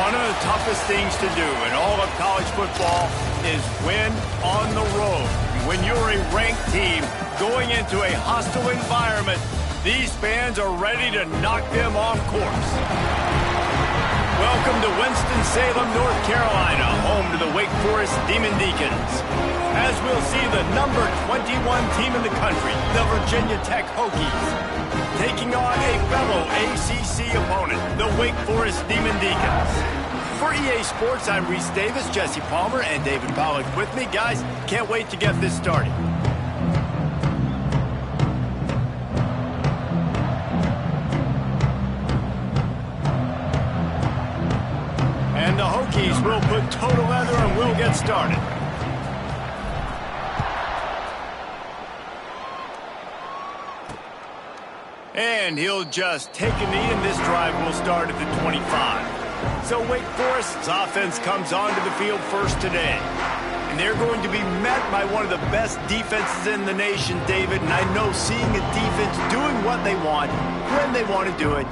One of the toughest things to do in all of college football is win on the road. When you're a ranked team going into a hostile environment, these fans are ready to knock them off course. Welcome to Winston-Salem, North Carolina, home to the Wake Forest Demon Deacons. As we'll see the number 21 team in the country, the Virginia Tech Hokies, taking on a fellow ACC opponent, the Wake Forest Demon Deacons. For EA Sports, I'm Reese Davis, Jesse Palmer, and David Pollack with me. Guys, can't wait to get this started. And the Hokies will put toe to leather and we'll get started. And he'll just take a knee, and this drive will start at the 25. So Wake Forest's offense comes onto the field first today. And they're going to be met by one of the best defenses in the nation, David. And I know seeing a defense doing what they want, when they want to do it,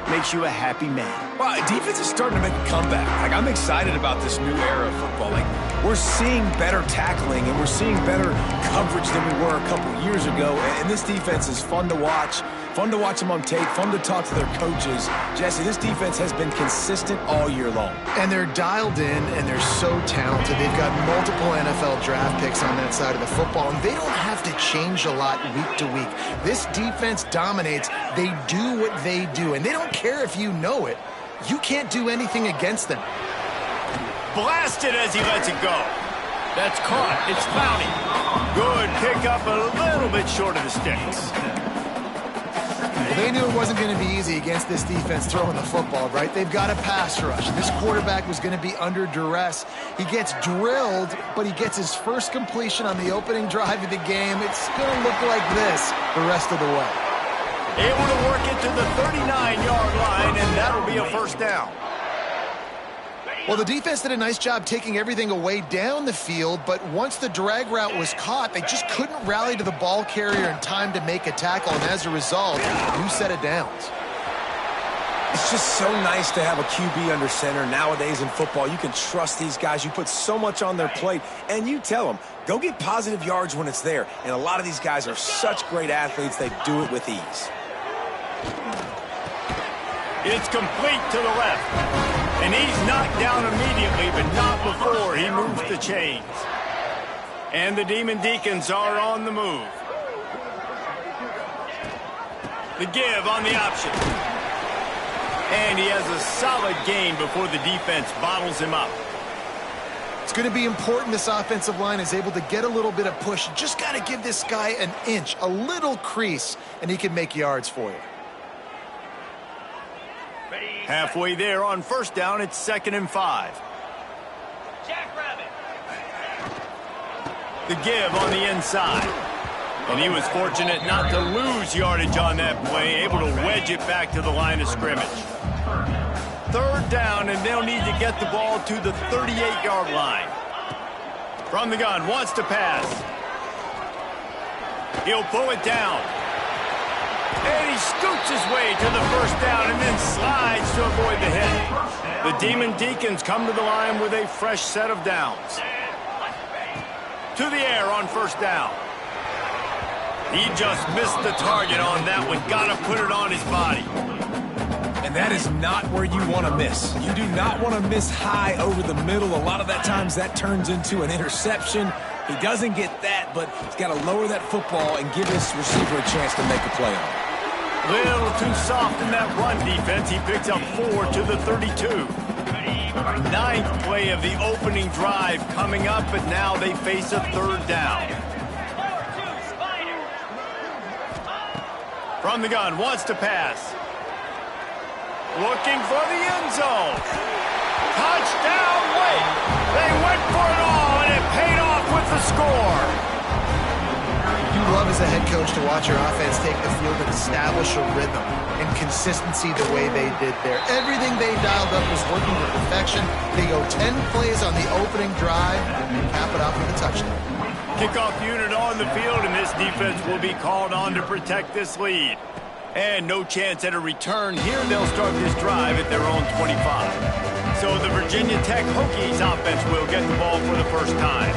makes you a happy man. Well, defense is starting to make a comeback. Like, I'm excited about this new era of football. Like, we're seeing better tackling, and we're seeing better coverage than we were a couple years ago. And this defense is fun to watch. Fun to watch them on tape, fun to talk to their coaches. Jesse, this defense has been consistent all year long. And they're dialed in, and they're so talented. They've got multiple NFL draft picks on that side of the football, and they don't have to change a lot week to week. This defense dominates. They do what they do, and they don't care if you know it. You can't do anything against them. Blasted as he lets it go. That's caught. It's Clowney. Good pickup, a little bit short of the sticks. Well, they knew it wasn't going to be easy against this defense throwing the football, right? They've got a pass rush. This quarterback was going to be under duress. He gets drilled, but he gets his first completion on the opening drive of the game. It's going to look like this the rest of the way. Able to work it to the 39-yard line, and that'll be a first down. Well, the defense did a nice job taking everything away down the field, but once the drag route was caught, they just couldn't rally to the ball carrier in time to make a tackle, and as a result, new set of downs. It's just so nice to have a QB under center nowadays in football. You can trust these guys. You put so much on their plate, and you tell them, go get positive yards when it's there. And a lot of these guys are such great athletes, they do it with ease. It's complete to the left. And he's knocked down immediately, but not before he moves the chains. And the Demon Deacons are on the move. The give on the option. And he has a solid gain before the defense bottles him up. It's going to be important this offensive line is able to get a little bit of push. You just got to give this guy an inch, a little crease, and he can make yards for you. Halfway there on first down, it's 2nd and 5. The give on the inside. And he was fortunate not to lose yardage on that play, able to wedge it back to the line of scrimmage. 3rd down, and they'll need to get the ball to the 38-yard line. From the gun, wants to pass. He'll pull it down. And he scoots his way to the first down and then slides to avoid the hit. The Demon Deacons come to the line with a fresh set of downs. To the air on first down. He just missed the target on that one. Got to put it on his body. And that is not where you want to miss. You do not want to miss high over the middle. A lot of that times that turns into an interception. He doesn't get that, but he's got to lower that football and give his receiver a chance to make a play on it. Little too soft in that run defense. He picks up 4 to the 32. 9th play of the opening drive coming up, but now they face a 3rd down. From the gun, wants to pass. Looking for the end zone. Touchdown, Wake. They went for it all, and it paid off with the score. You love as a head coach to watch your offense take the field and establish a rhythm and consistency the way they did there. Everything they dialed up was working to perfection. They go 10 plays on the opening drive and cap it off with a touchdown. Kickoff unit on the field, and this defense will be called on to protect this lead. And no chance at a return here. They'll start this drive at their own 25. So the Virginia Tech Hokies offense will get the ball for the first time.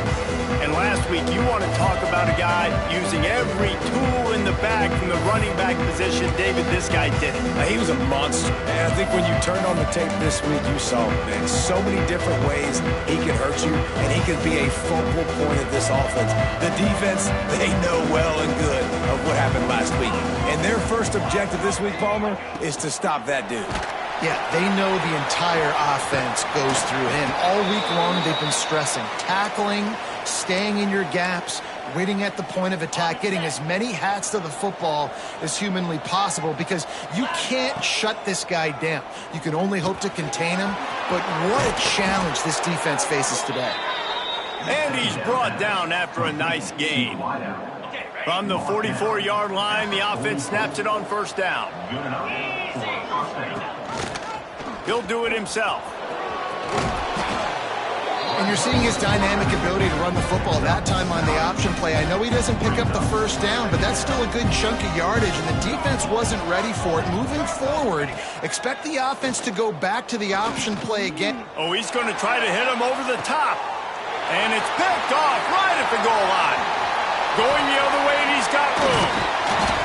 And last week, you want to talk about a guy using every tool in the bag from the running back position. David, this guy did it. He was a monster. And I think when you turned on the tape this week, you saw, man, so many different ways he can hurt you, and he could be a focal point of this offense. The defense, they know well and good of what happened last week. And their first objective this week, Palmer, is to stop that dude. Yeah, they know the entire offense goes through him. All week long, they've been stressing tackling, staying in your gaps, waiting at the point of attack, getting as many hats to the football as humanly possible, because you can't shut this guy down. You can only hope to contain him, but what a challenge this defense faces today. And he's brought down after a nice gain. From the 44-yard line, the offense snaps it on first down. He'll do it himself. And you're seeing his dynamic ability to run the football, that time on the option play. I know he doesn't pick up the first down, but that's still a good chunk of yardage, and the defense wasn't ready for it. Moving forward, expect the offense to go back to the option play again. Oh, he's going to try to hit him over the top. And it's picked off right at the goal line. Going the other way, and he's got room.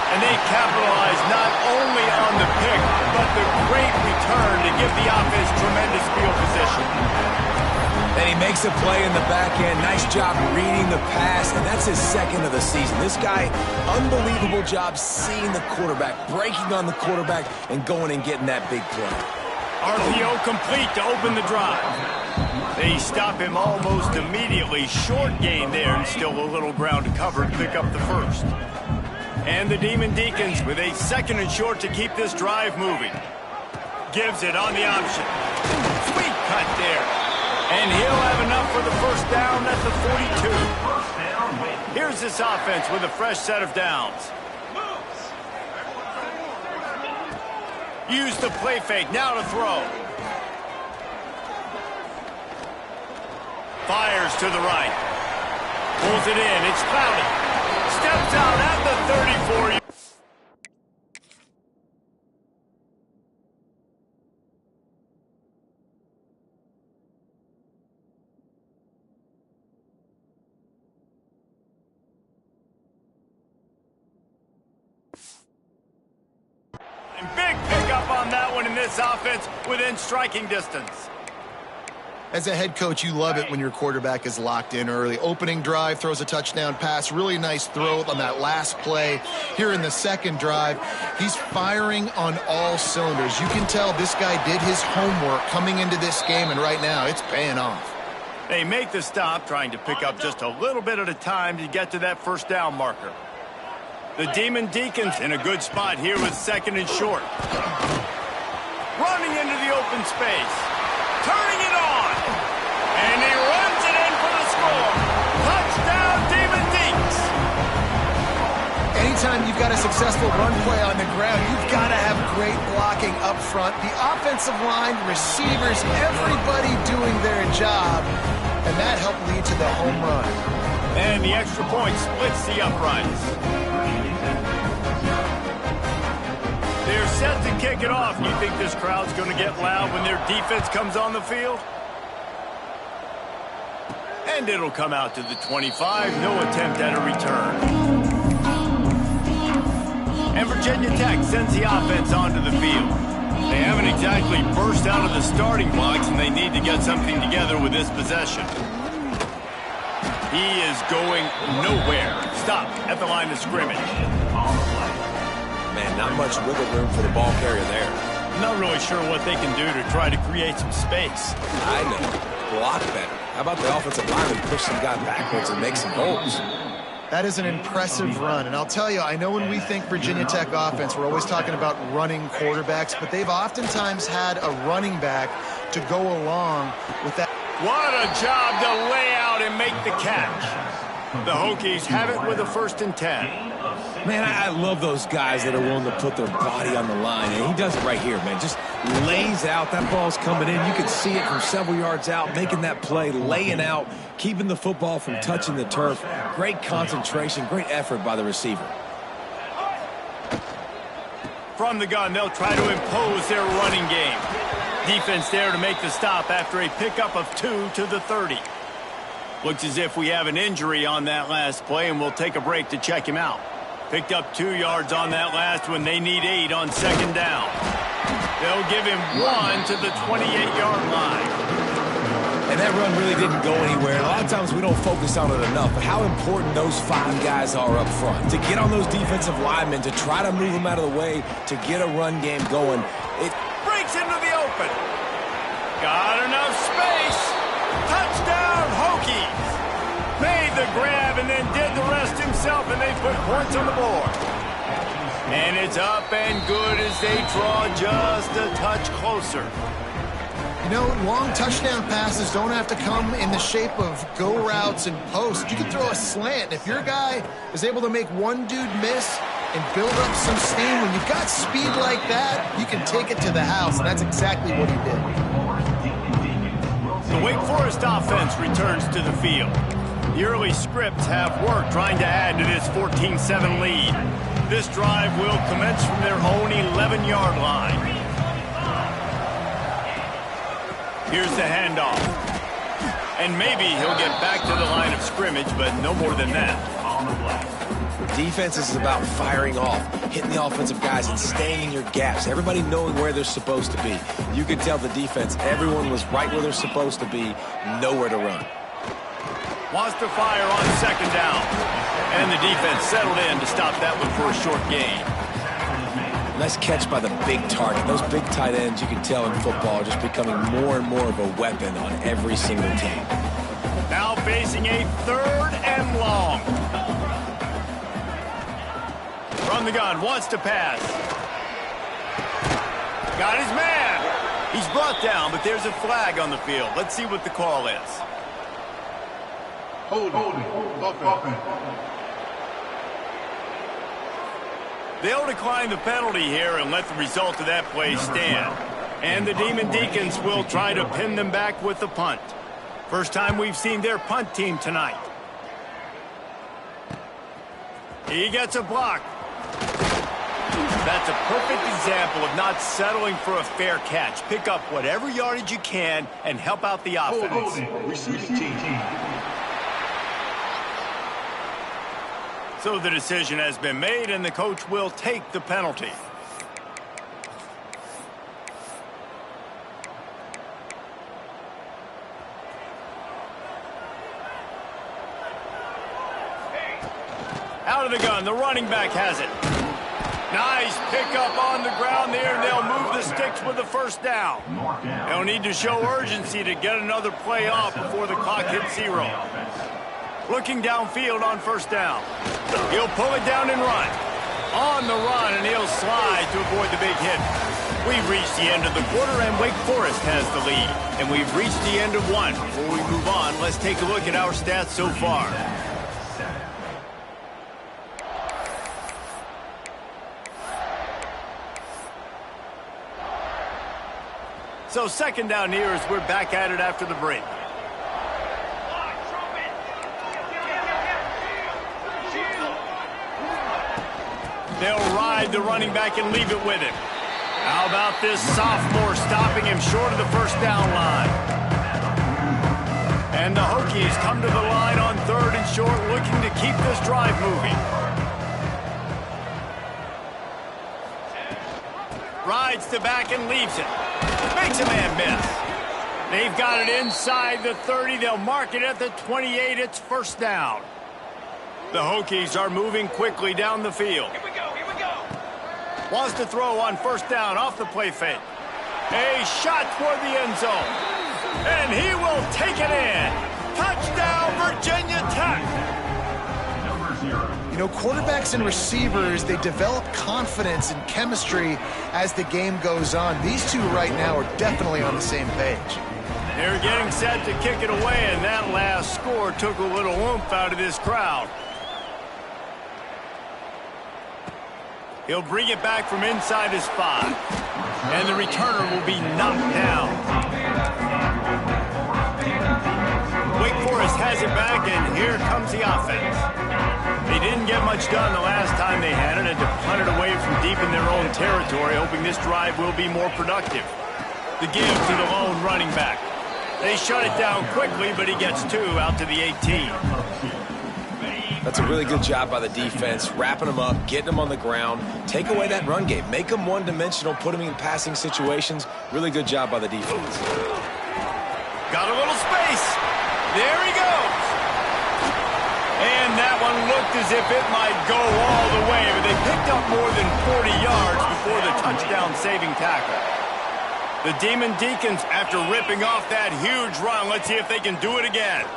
And they capitalize not only on the pick, but the great return to give the offense tremendous field position. And he makes a play in the back end. Nice job reading the pass, and that's his second of the season. This guy, unbelievable job seeing the quarterback, breaking on the quarterback, and going and getting that big play. RPO complete to open the drive. They stop him almost immediately. Short gain there, and still a little ground to cover to pick up the first. And the Demon Deacons with a second and short to keep this drive moving. Gives it on the option. Sweet cut there. And he'll have enough for the first down at the 42. Here's this offense with a fresh set of downs. Use the play fake, now to throw. Fires to the right. Pulls it in, it's Cloudy. Steps out at the 34. And big pickup on that one in this offense within striking distance. As a head coach, you love it when your quarterback is locked in early. Opening drive, throws a touchdown pass. Really nice throw on that last play. Here in the second drive, he's firing on all cylinders. You can tell this guy did his homework coming into this game, and right now it's paying off. They make the stop, trying to pick up just a little bit at a time to get to that first down marker. The Demon Deacons in a good spot here with second and short. Running into the open space. Turning it on. And he runs it in for the score. Touchdown, Demon Deacons. Anytime you've got a successful run play on the ground, you've got to have great blocking up front. The offensive line, receivers, everybody doing their job. And that helped lead to the home run. And the extra point splits the uprights. They're set to kick it off. You think this crowd's going to get loud when their defense comes on the field? And it'll come out to the 25. No attempt at a return. And Virginia Tech sends the offense onto the field. They haven't exactly burst out of the starting blocks, and they need to get something together with this possession. He is going nowhere. Stop at the line of scrimmage. Man, not much wiggle room for the ball carrier there. Not really sure what they can do to try to create some space. I know. Block better. How about the offensive lineman push some guy backwards and make some holes? That is an impressive run. And I'll tell you, I know when we think Virginia Tech offense, we're always talking about running quarterbacks, but they've oftentimes had a running back to go along with that. What a job to lay out and make the catch. The Hokies have it with a 1st and 10. Man, I love those guys that are willing to put their body on the line. And he does it right here, man. Just lays out. That ball's coming in. You can see it from several yards out, making that play, laying out, keeping the football from touching the turf. Great concentration, great effort by the receiver. From the gun, they'll try to impose their running game. Defense there to make the stop after a pickup of 2 to the 30. Looks as if we have an injury on that last play, and we'll take a break to check him out. Picked up 2 yards on that last one. They need 8 on second down. They'll give him 1 to the 28-yard line. And that run really didn't go anywhere. A lot of times we don't focus on it enough, but how important those 5 guys are up front. To get on those defensive linemen, to try to move them out of the way, to get a run game going. It breaks into the open. Got enough space. Touchdown, Hokies. Made the grab and then did the rest himself, and they put points on the board. And it's up and good as they draw just a touch closer. You know, long touchdown passes don't have to come in the shape of go routes and posts. You can throw a slant. If your guy is able to make one dude miss and build up some steam, when you've got speed like that, you can take it to the house, and that's exactly what he did. The Wake Forest offense returns to the field. The early scripts have worked trying to add to this 14-7 lead. This drive will commence from their own 11-yard line. Here's the handoff. And maybe he'll get back to the line of scrimmage, but no more than that. Defense is about firing off, hitting the offensive guys and staying in your gaps. Everybody knowing where they're supposed to be. You can tell the defense, everyone was right where they're supposed to be, nowhere to run. Wants to fire on second down. And the defense settled in to stop that one for a short gain. Nice catch by the big target. Those big tight ends, you can tell in football, are just becoming more and more of a weapon on every single team. Now facing a 3rd and long. From the gun, wants to pass. Got his man. He's brought down, but there's a flag on the field. Let's see what the call is. Holding. They'll decline the penalty here and let the result of that play stand. And the Demon Deacons will try to pin them back with the punt. First time we've seen their punt team tonight. He gets a block. That's a perfect example of not settling for a fair catch. Pick up whatever yardage you can and help out the offense. Receiving team. So the decision has been made, and the coach will take the penalty. Out of the gun, the running back has it. Nice pickup on the ground there, and they'll move the sticks with the first down. They'll need to show urgency to get another play off before the clock hits 0. Looking downfield on first down. He'll pull it down and run. On the run, and he'll slide to avoid the big hit. We've reached the end of the quarter, and Wake Forest has the lead. And we've reached the end of one. Before we move on, let's take a look at our stats so far. So second down here as we're back at it after the break. They'll ride the running back and leave it with him. How about this sophomore stopping him short of the first down line? And the Hokies come to the line on 3rd and short, looking to keep this drive moving. Rides the back and leaves it. Makes a man miss. They've got it inside the 30. They'll mark it at the 28. It's first down. The Hokies are moving quickly down the field. Here we go. Wants to throw on first down off the play fake. A shot toward the end zone. And he will take it in. Touchdown, Virginia Tech. You know, quarterbacks and receivers, they develop confidence and chemistry as the game goes on. These two right now are definitely on the same page. They're getting set to kick it away, and that last score took a little oomph out of this crowd. He'll bring it back from inside his 5. And the returner will be knocked down. Wake Forest has it back, and here comes the offense. They didn't get much done the last time they had it, and to punt it away from deep in their own territory, hoping this drive will be more productive. The give to the lone running back. They shut it down quickly, but he gets 2 out to the 18. That's a really good job by the defense, wrapping them up, getting them on the ground, take away that run game, make them one-dimensional, put them in passing situations. Really good job by the defense. Got a little space. There he goes. And that one looked as if it might go all the way, but they picked up more than 40 yards before the touchdown-saving tackle. The Demon Deacons, after ripping off that huge run, let's see if they can do it again.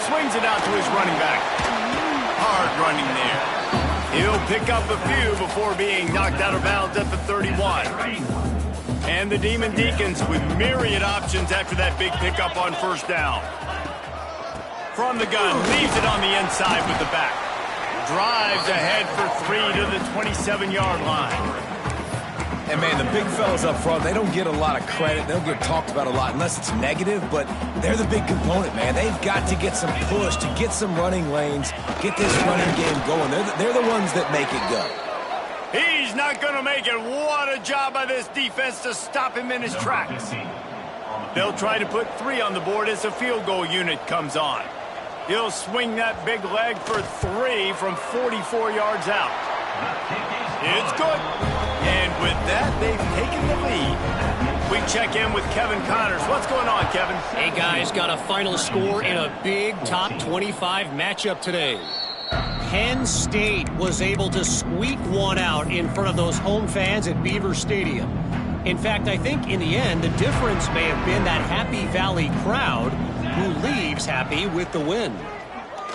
Swings it out to his running back. Hard running there. He'll pick up a few before being knocked out of bounds at the 31. And the Demon Deacons with myriad options after that big pickup on first down. From the gun, leaves it on the inside with the back. Drives ahead for 3 to the 27-yard line. And, man, the big fellas up front, they don't get a lot of credit. They don't get talked about a lot unless it's negative, but they're the big component, man. They've got to get some push, to get some running lanes, get this running game going. They're the ones that make it go. He's not going to make it. What a job by this defense to stop him in his tracks. They'll try to put 3 on the board as the field goal unit comes on. He'll swing that big leg for 3 from 44 yards out. It's good. And with that, they've taken the lead. We check in with Kevin Connors. What's going on, Kevin? Hey, guys, got a final score in a big top 25 matchup today. Penn State was able to squeak one out in front of those home fans at Beaver Stadium. In fact, I think in the end, the difference may have been that Happy Valley crowd who leaves happy with the win.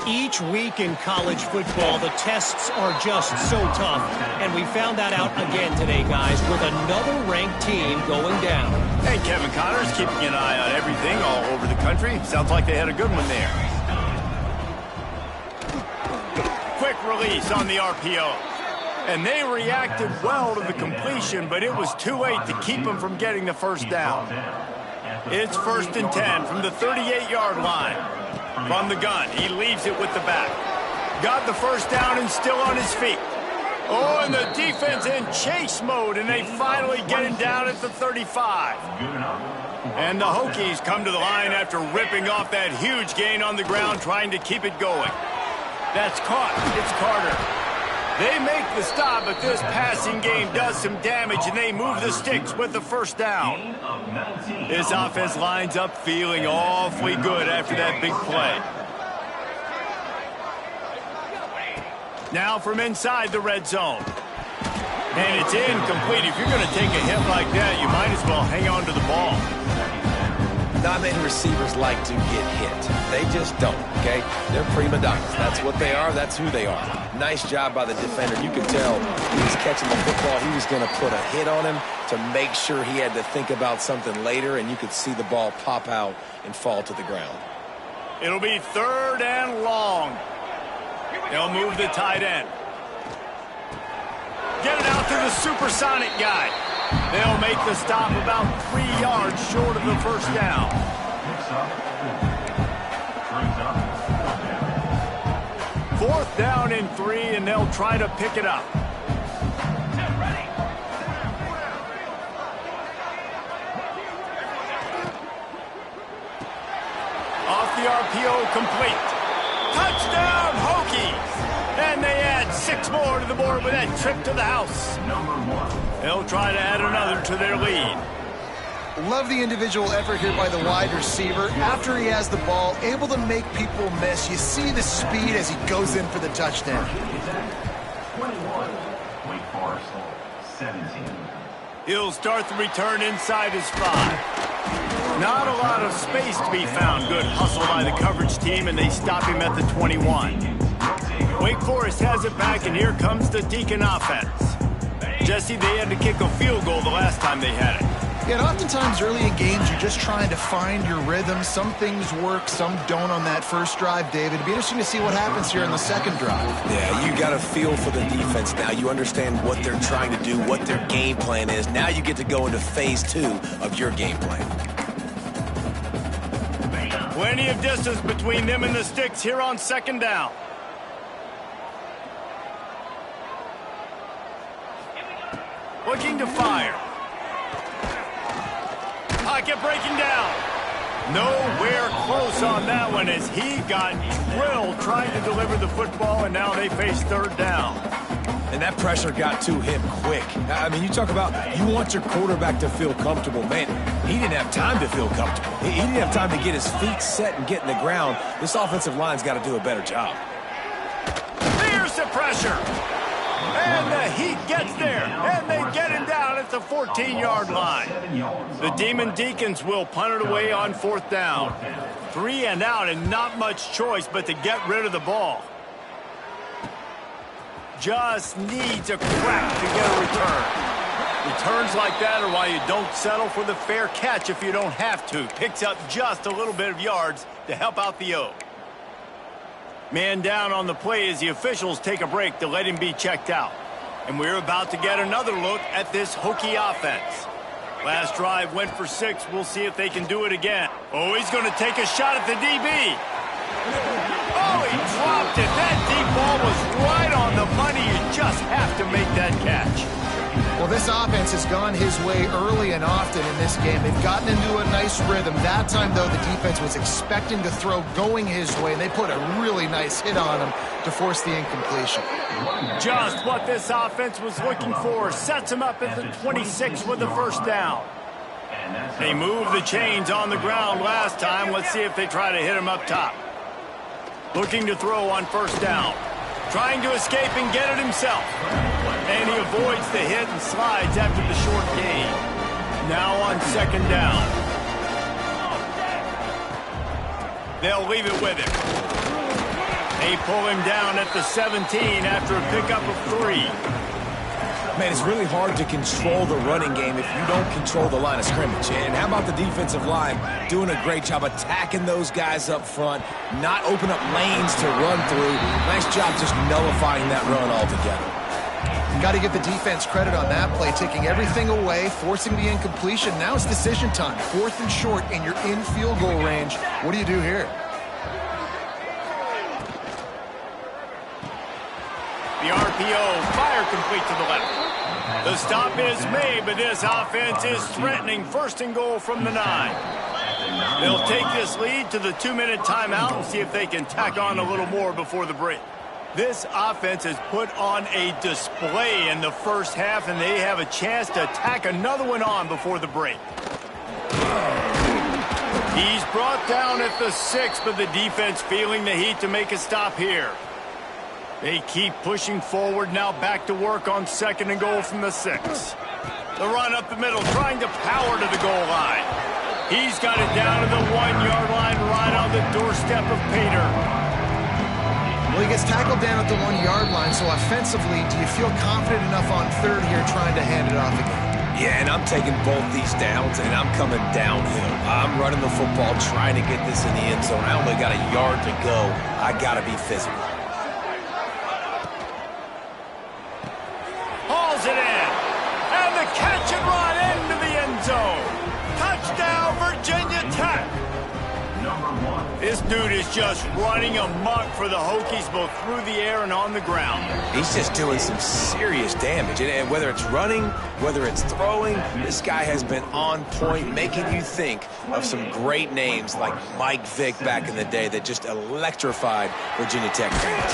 Each week in college football, the tests are just so tough, and we found that out again today, guys, with another ranked team going down. Hey, Kevin Connors, keeping an eye on everything all over the country. Sounds like they had a good one there. Quick release on the RPO. And they reacted well to the completion, but it was too late to keep them from getting the first down. It's 1st and 10 from the 38-yard line. From the gun, he leaves it with the back. Got the first down and still on his feet. Oh, and the defense in chase mode, and they finally get him down at the 35. And the Hokies come to the line after ripping off that huge gain on the ground, trying to keep it going. That's caught. It's Carter. They make the stop, but this passing game does some damage, and they move the sticks with the first down. This offense lines up feeling awfully good after that big play. Now from inside the red zone. And it's incomplete. If you're going to take a hit like that, you might as well hang on to the ball. Not many receivers like to get hit. They just don't, okay? They're prima donnas. That's what they are. That's who they are. Nice job by the defender. You could tell he was catching the football. He was going to put a hit on him to make sure he had to think about something later, and you could see the ball pop out and fall to the ground. It'll be 3rd and long. They'll move the tight end. Get it out to the supersonic guy. They'll make the stop about 3 yards short of the first down. 4th down and 3, and they'll try to pick it up. Off the RPO, complete. Touchdown, Hokies! And they add 6 more to the board with that trip to the house. They'll try to add another to their lead. Love the individual effort here by the wide receiver. After he has the ball, able to make people miss. You see the speed as he goes in for the touchdown. 21, Wake Forest, 17. He'll start the return inside his 5. Not a lot of space to be found. Good hustle by the coverage team, and they stop him at the 21. Wake Forest has it back, and here comes the Deacon offense. Jesse, they had to kick a field goal the last time they had it. Yeah, and oftentimes early in games, you're just trying to find your rhythm. Some things work, some don't on that first drive, David. It'd be interesting to see what happens here in the second drive. Yeah, you got a feel for the defense now. You understand what they're trying to do, what their game plan is. Now you get to go into phase 2 of your game plan. Plenty of distance between them and the sticks here on 2nd down. Looking to fire. Pocket breaking down. Nowhere close on that one as he got drilled trying to deliver the football, and now they face third down. And that pressure got to him quick. I mean, you talk about you want your quarterback to feel comfortable. Man, he didn't have time to feel comfortable. He didn't have time to get his feet set and get in the ground. This offensive line's got to do a better job. There's the pressure. And the Heat gets there, and they get him down at the 14-yard line. The Demon Deacons will punt it away on fourth down. 3 and out, and not much choice but to get rid of the ball. Just needs a crack to get a return. Returns like that are why you don't settle for the fair catch if you don't have to. Picks up just a little bit of yards to help out the O. Man down on the play as the officials take a break to let him be checked out. And we're about to get another look at this Hokie offense. Last drive went for 6. We'll see if they can do it again. Oh, he's going to take a shot at the DB. Oh, he dropped it. That deep ball was right on the money. You just have to make that catch. Well, this offense has gone his way early and often in this game. They've gotten into a nice rhythm. That time, though, the defense was expecting to throw going his way, and they put a really nice hit on him to force the incompletion. Just what this offense was looking for. Sets him up at the 26 with the first down. They moved the chains on the ground last time. Let's see if they try to hit him up top. Looking to throw on first down. Trying to escape and get it himself. And he avoids the hit and slides after the short gain. Now on second down. They'll leave it with him. They pull him down at the 17 after a pickup of 3. Man, it's really hard to control the running game if you don't control the line of scrimmage. And how about the defensive line doing a great job attacking those guys up front, not open up lanes to run through. Nice job just nullifying that run altogether. Got to give the defense credit on that play, taking everything away, forcing the incompletion. Now it's decision time. 4th and short, and you're in field goal range. What do you do here? The RPO, fire complete to the left. The stop is made, but this offense is threatening. 1st and goal from the 9. They'll take this lead to the 2-minute timeout and see if they can tack on a little more before the break. This offense has put on a display in the first half, and they have a chance to tack another one on before the break. He's brought down at the 6, but the defense feeling the heat to make a stop here. They keep pushing forward, now back to work on 2nd and goal from the 6. The run up the middle, trying to power to the goal line. He's got it down to the 1-yard line, right on the doorstep of Pater. Well, he gets tackled down at the 1-yard line, so offensively, do you feel confident enough on 3rd here trying to hand it off again? Yeah, and I'm taking both these downs, and I'm coming downhill. I'm running the football, trying to get this in the end zone. I only got a yard to go. I got to be physical. Hauls it in, and the catch and run into the end zone. Touchdown, Virginia Tech. This dude is just running amok for the Hokies, both through the air and on the ground. He's just doing some serious damage. And whether it's running, whether it's throwing, this guy has been on point, making you think of some great names like Mike Vick back in the day that just electrified Virginia Tech fans.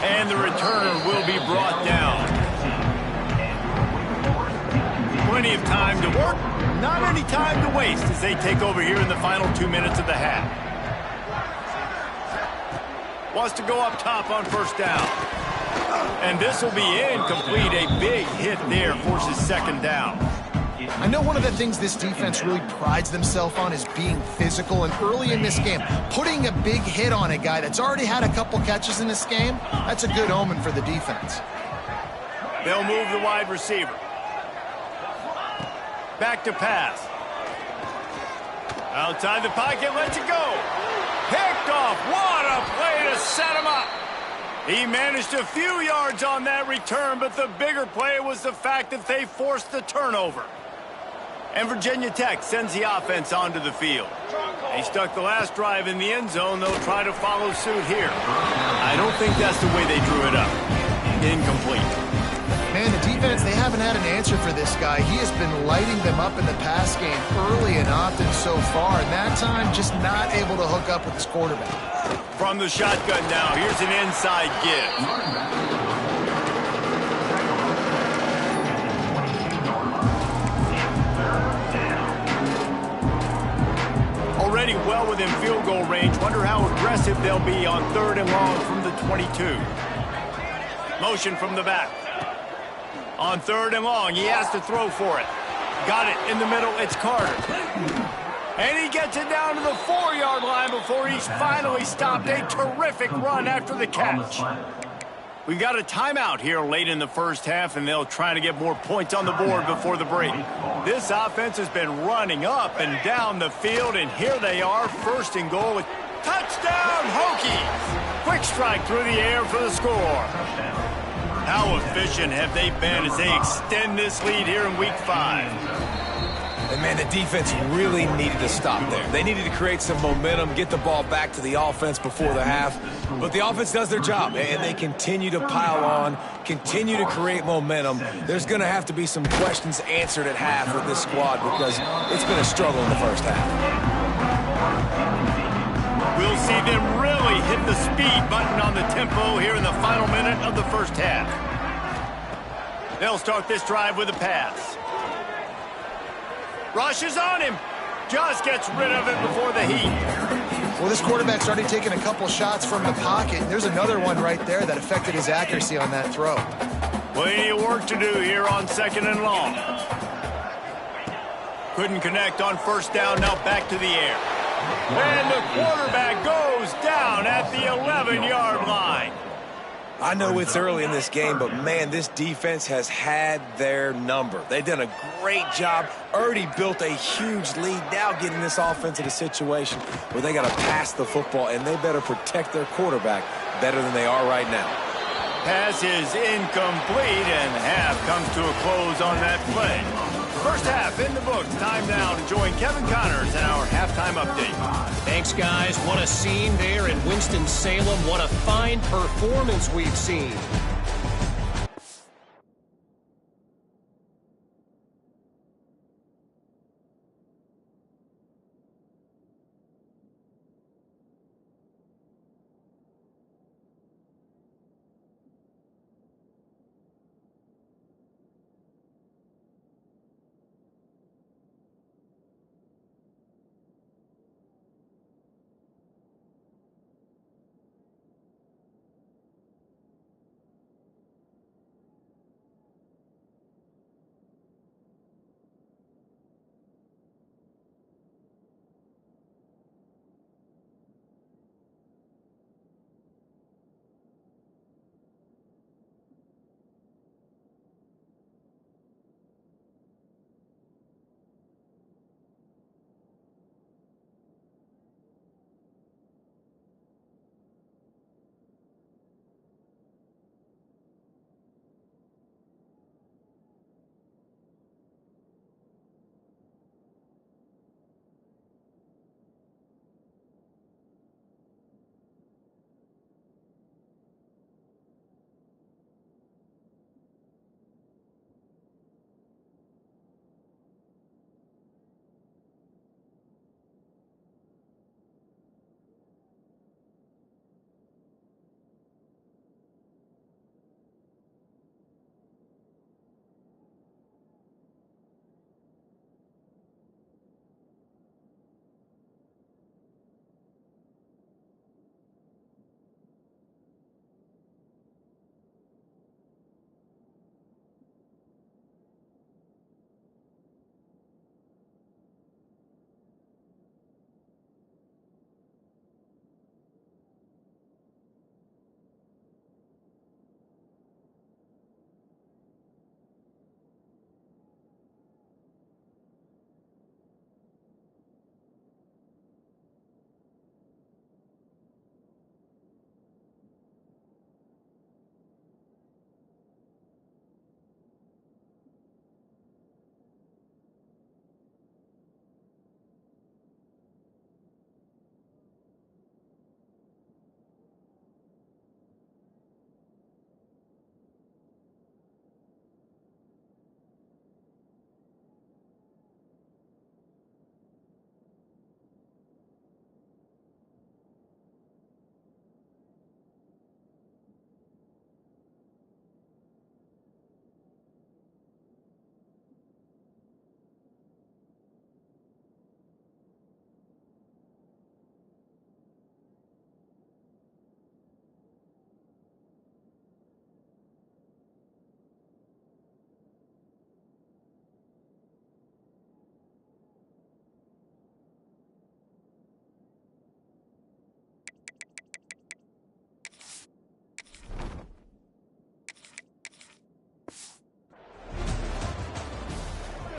And the returner will be brought down. Plenty of time to work, not any time to waste as they take over here in the final 2 minutes of the half. Wants to go up top on first down. And this will be incomplete. A big hit there forces 2nd down. I know one of the things this defense really prides themselves on is being physical, and early in this game, putting a big hit on a guy that's already had a couple catches in this game, that's a good omen for the defense. They'll move the wide receiver. Back to pass. Outside the pocket, lets it go. Picked off. What a play to set him up. He managed a few yards on that return, but the bigger play was the fact that they forced the turnover. And Virginia Tech sends the offense onto the field. They stuck the last drive in the end zone. They'll try to follow suit here. I don't think that's the way they drew it up. Incomplete. Man, the defense, they have haven't had an answer for this guy. He has been lighting them up in the pass game early and often so far, and that time just not able to hook up with his quarterback. From the shotgun now, here's an inside give. Already well within field goal range. Wonder how aggressive they'll be on 3rd and long from the 22. Motion from the back. On 3rd and long, he has to throw for it. Got it in the middle, it's Carter. And he gets it down to the 4-yard line before he's finally stopped. A terrific run after the catch. We've got a timeout here late in the first half, and they'll try to get more points on the board before the break. This offense has been running up and down the field, and here they are, 1st and goal. Touchdown, Hokies! Quick strike through the air for the score. How efficient have they been as they extend this lead here in Week 5? And, man, the defense really needed to stop there. They needed to create some momentum, get the ball back to the offense before the half. But the offense does their job, and they continue to pile on, continue to create momentum. There's going to have to be some questions answered at half with this squad because it's been a struggle in the first half. We'll see them really hit the speed button on the tempo here in the final minute of the first half. They'll start this drive with a pass. Rushes on him. Just gets rid of it before the heat. Well, this quarterback's already taken a couple shots from the pocket. There's another one right there that affected his accuracy on that throw. Plenty of work to do here on 2nd and long. Couldn't connect on 1st down. Now back to the air. And the quarterback goes down at the 11-yard line. I know it's early in this game, but, man, this defense has had their number. They've done a great job, already built a huge lead, now getting this offense in a situation where they got to pass the football, and they better protect their quarterback better than they are right now. Pass is incomplete, and half comes to a close on that play. First half in the books. Time now to join Kevin Connors in our halftime update. Thanks, guys. What a scene there in Winston-Salem. What a fine performance we've seen.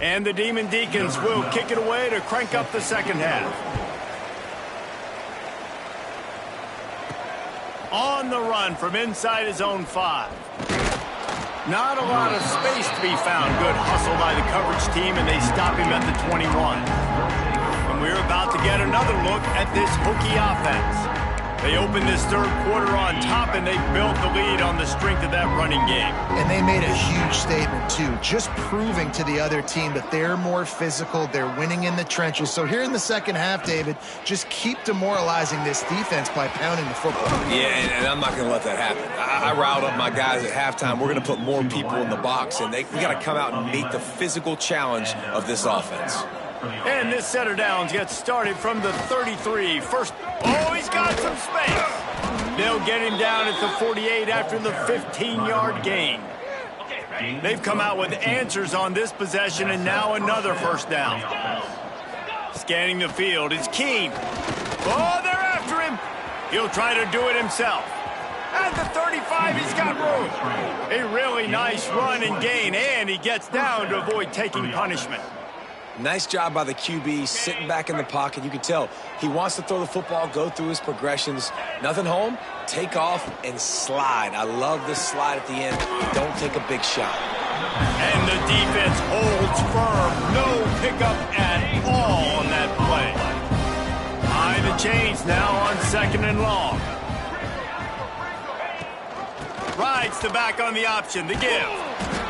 And the Demon Deacons will kick it away to crank up the second half. On the run from inside his own 5. Not a lot of space to be found. Good hustle by the coverage team, and they stop him at the 21. And we're about to get another look at this Hokie offense. They opened this third quarter on top, and they built the lead on the strength of that running game. And they made a huge statement, too, just proving to the other team that they're more physical, they're winning in the trenches. So here in the second half, David, just keep demoralizing this defense by pounding the football. Yeah, and I'm not going to let that happen. I riled up my guys at halftime. We're going to put more people in the box, and we got to come out and meet the physical challenge of this offense. And this setter downs gets started from the 33. First, oh, he's got some space. They'll get him down at the 48 after the 15-yard gain. They've come out with answers on this possession, and now another first down. Scanning the field, it's Keene. Oh, they're after him. He'll try to do it himself. At the 35, he's got room. A really nice run and gain, and he gets down to avoid taking punishment. Nice job by the QB, sitting back in the pocket. You can tell he wants to throw the football, go through his progressions. Nothing home, take off, and slide. I love the slide at the end. Don't take a big shot. And the defense holds firm. No pickup at all on that play. Behind the chains now on 2nd and long. Rides the back on the option, the give.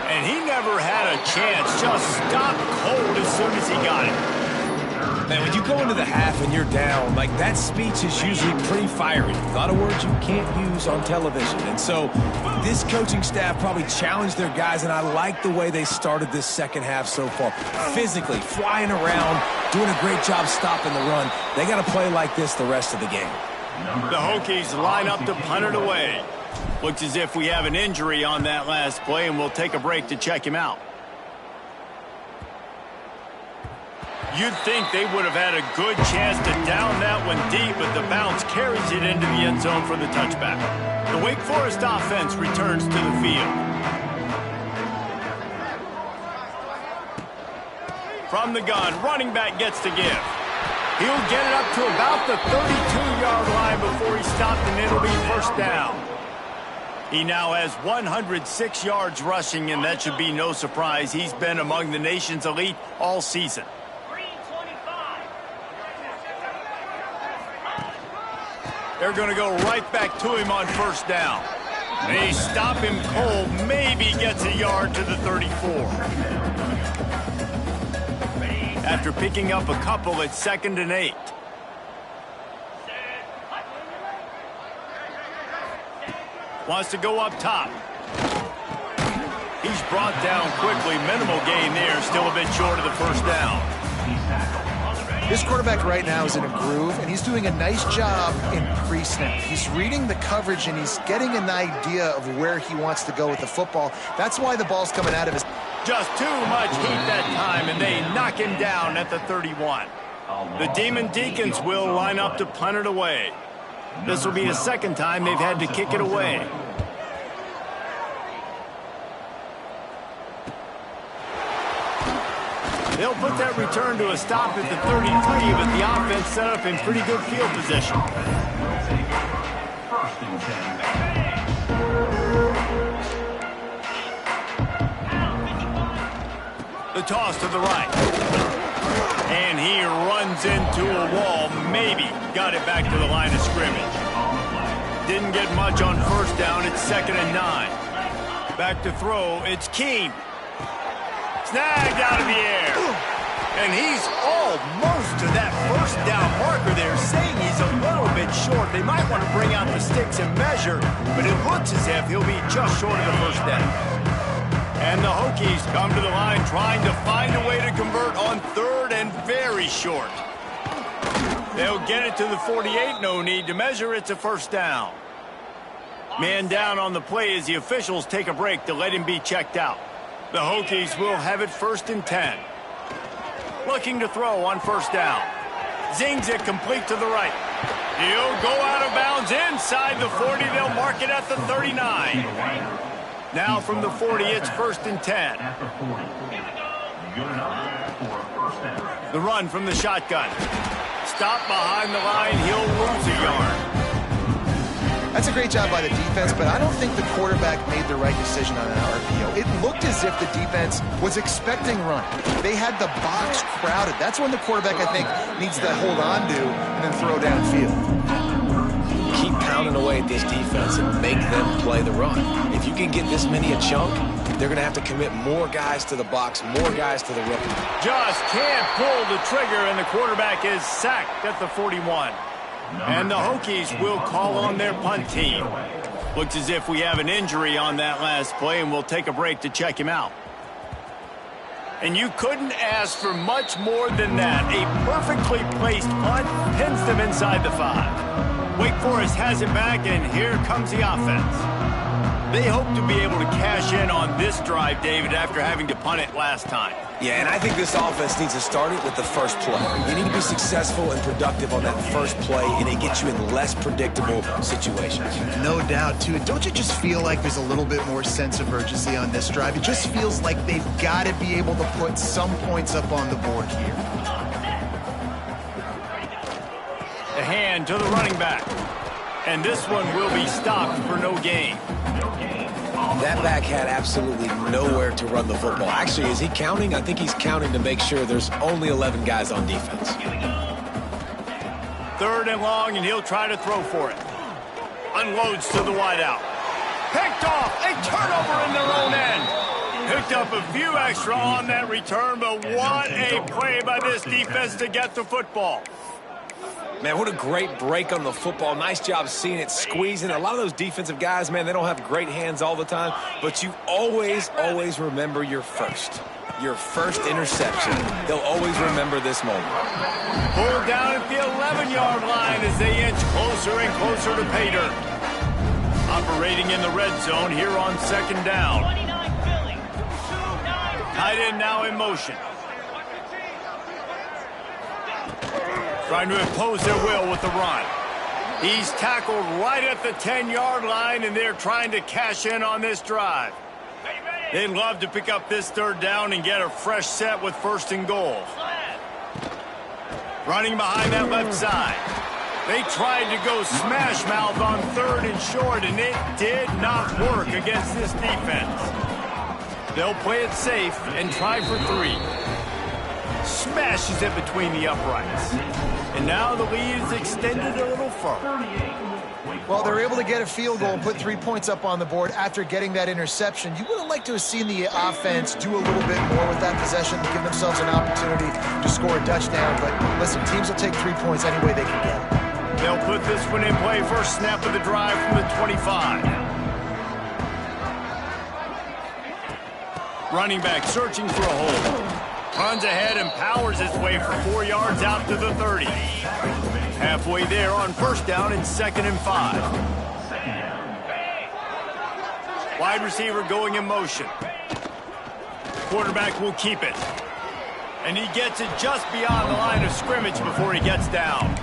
And he never had a chance, just stopped cold as soon as he got it. Man, when you go into the half and you're down, like that speech is usually pretty fiery. A lot of words you can't use on television. And so this coaching staff probably challenged their guys, and I like the way they started this second half so far. Physically, flying around, doing a great job stopping the run. They got to play like this the rest of the game. The Hokies line up to punt it away. Looks as if we have an injury on that last play, and we'll take a break to check him out. You'd think they would have had a good chance to down that one deep, but the bounce carries it into the end zone for the touchback. The Wake Forest offense returns to the field. From the gun, running back gets to give. He'll get it up to about the 32-yard line before he's stopped, and it'll be first down. He now has 106 yards rushing, and that should be no surprise. He's been among the nation's elite all season. They're going to go right back to him on first down. They stop him cold, maybe gets a yard to the 34. After picking up a couple at 2nd and 8. Wants to go up top. He's brought down quickly. Minimal gain there. Still a bit short of the first down. This quarterback right now is in a groove, and he's doing a nice job in pre-snap. He's reading the coverage, and he's getting an idea of where he wants to go with the football. That's why the ball's coming out of his... Just too much heat that time, and they knock him down at the 31. The Demon Deacons will line up to punt it away. This will be the second time they've had to kick it away. They'll put that return to a stop at the 33, but the offense set up in pretty good field position. First and 10. The toss to the right. And he runs into a wall. Maybe got it back to the line of scrimmage. Didn't get much on first down. It's 2nd and 9. Back to throw. It's Keene. Snagged out of the air. And he's almost to that first down marker there, saying he's a little bit short. They might want to bring out the sticks and measure, but it looks as if he'll be just short of the first down. And the Hokies come to the line trying to find a way to convert on 3rd and very short. They'll get it to the 48. No need to measure. It's a first down. Man down on the play as the officials take a break to let him be checked out. The Hokies will have it 1st and 10. Looking to throw on first down. Zings it complete to the right. He'll go out of bounds inside the 40. They'll mark it at the 39. Now from the 40, it's 1st and 10. Good enough for a first down. The run from the shotgun. Stop behind the line. He'll lose a yard. That's a great job by the defense, but I don't think the quarterback made the right decision on an RPO. It looked as if the defense was expecting run. They had the box crowded. That's when the quarterback, I think, needs to hold on to and then throw downfield. Keep pounding away at this defense and make them play the run. If you can get this many a chunk, they're going to have to commit more guys to the box, more guys to the rookie. Just can't pull the trigger, and the quarterback is sacked at the 41. And the Hokies will call on their punt team. Looks as if we have an injury on that last play, and we'll take a break to check him out. And you couldn't ask for much more than that. A perfectly placed punt pins them inside the 5. Wake Forest has it back, and here comes the offense. They hope to be able to cash in on this drive, David, after having to punt it last time. Yeah, and I think this offense needs to start it with the first play. You need to be successful and productive on that first play, and it gets you in less predictable situations. No doubt, too. Don't you just feel like there's a little bit more sense of urgency on this drive? It just feels like they've got to be able to put some points up on the board here. The hand to the running back. And this one will be stopped for no gain. That back had absolutely nowhere to run the football. Actually, is he counting? I think he's counting to make sure there's only 11 guys on defense. 3rd and long, and he'll try to throw for it. Unloads to the wideout. Picked off. A turnover in their own end. Picked up a few extra on that return, but what a play by this defense to get the football. Man, what a great break on the football. Nice job seeing it squeezing. A lot of those defensive guys, man, they don't have great hands all the time, but you always, always remember your first interception. They'll always remember this moment. Pulled down at the 11-yard line as they inch closer and closer to pay dirt. Operating in the red zone here on 2nd down. Tight end now in motion. Trying to impose their will with the run. He's tackled right at the 10-yard line, and they're trying to cash in on this drive. They'd love to pick up this 3rd down and get a fresh set with 1st and goal. Running behind that left side. They tried to go smash mouth on 3rd and short, and it did not work against this defense. They'll play it safe and try for 3. Smashes it between the uprights. And now the lead is extended a little further. Well, they're able to get a field goal and put 3 points up on the board after getting that interception. You would have liked to have seen the offense do a little bit more with that possession, give themselves an opportunity to score a touchdown. But listen, teams will take 3 points any way they can get it. They'll put this one in play. First snap of the drive from the 25. Running back searching for a hole. Runs ahead and powers his way for 4 yards out to the 30. Halfway there on 1st down and 2nd and 5. Wide receiver going in motion. Quarterback will keep it. And he gets it just beyond the line of scrimmage before he gets down.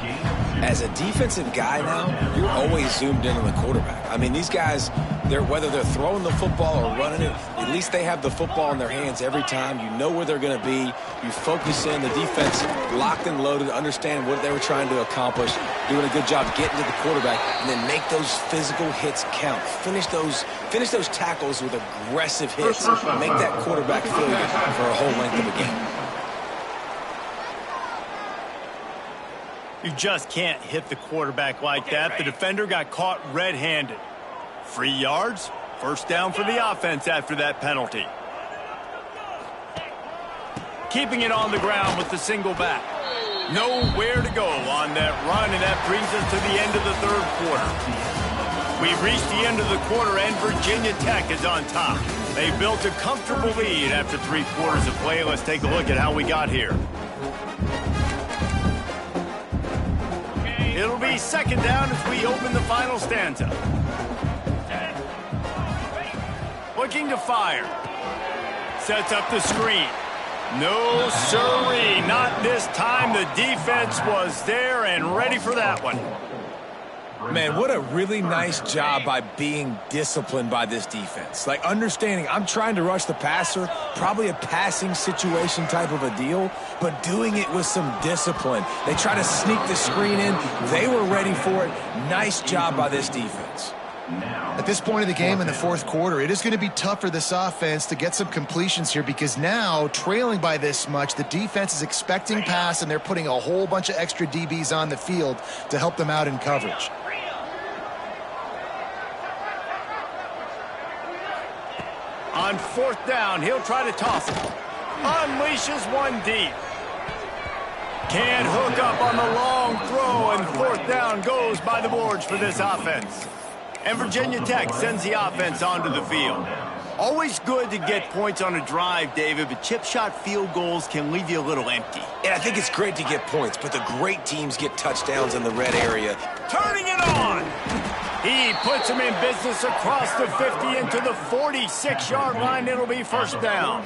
As a defensive guy now, you're always zoomed in on the quarterback. I mean, these guys, whether they're throwing the football or running it, at least they have the football in their hands every time. You know where they're going to be. You focus in. The defense locked and loaded, understand what they were trying to accomplish, doing a good job getting to the quarterback, and then make those physical hits count. Finish those tackles with aggressive hits. Make that quarterback feel you for a whole length of a game. You just can't hit the quarterback like that. The defender got caught red-handed. 3 yards, 1st down for the offense after that penalty. Keeping it on the ground with the single back. Nowhere to go on that run, and that brings us to the end of the 3rd quarter. We've reached the end of the quarter, and Virginia Tech is on top. They built a comfortable lead after 3 quarters of play. Let's take a look at how we got here. It'll be 2nd down as we open the final stanza. Looking to fire. Sets up the screen. No sirree, not this time. The defense was there and ready for that one. Man, what a really nice job by being disciplined by this defense. Like, understanding I'm trying to rush the passer, probably a passing situation type of a deal, but doing it with some discipline. They try to sneak the screen in. They were ready for it. Nice job by this defense. At this point of the game in the fourth quarter, it is going to be tough for this offense to get some completions here because now, trailing by this much, the defense is expecting pass, and they're putting a whole bunch of extra DBs on the field to help them out in coverage. On fourth down, he'll try to toss it. Unleashes one deep. Can't hook up on the long throw, and fourth down goes by the boards for this offense. And Virginia Tech sends the offense onto the field. Always good to get points on a drive, David, but chip shot field goals can leave you a little empty. And I think it's great to get points, but the great teams get touchdowns in the red area. Turning it on! He puts him in business across the 50 into the 46-yard line. It'll be first down.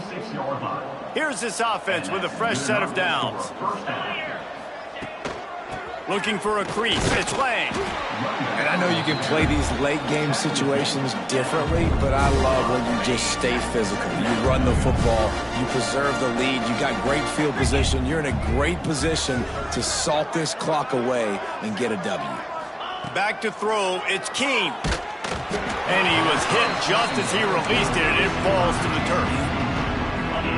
Here's this offense with a fresh set of downs. Looking for a crease. It's Lang. And I know you can play these late game situations differently, but I love when you just stay physical. You run the football, you preserve the lead, you got great field position, you're in a great position to salt this clock away and get a W. Back to throw, it's Keene. And he was hit just as he released it, and it falls to the turf.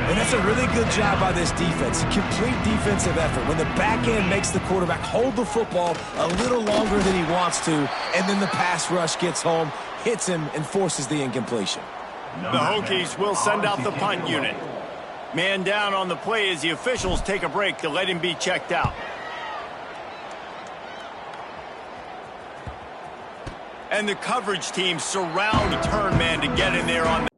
And that's a really good job by this defense. A complete defensive effort. When the back end makes the quarterback hold the football a little longer than he wants to, and then the pass rush gets home, hits him, and forces the incompletion. The Hokies will send out the punt unit. Man down on the play as the officials take a break to let him be checked out. And the coverage team surround the turn man to get in there on the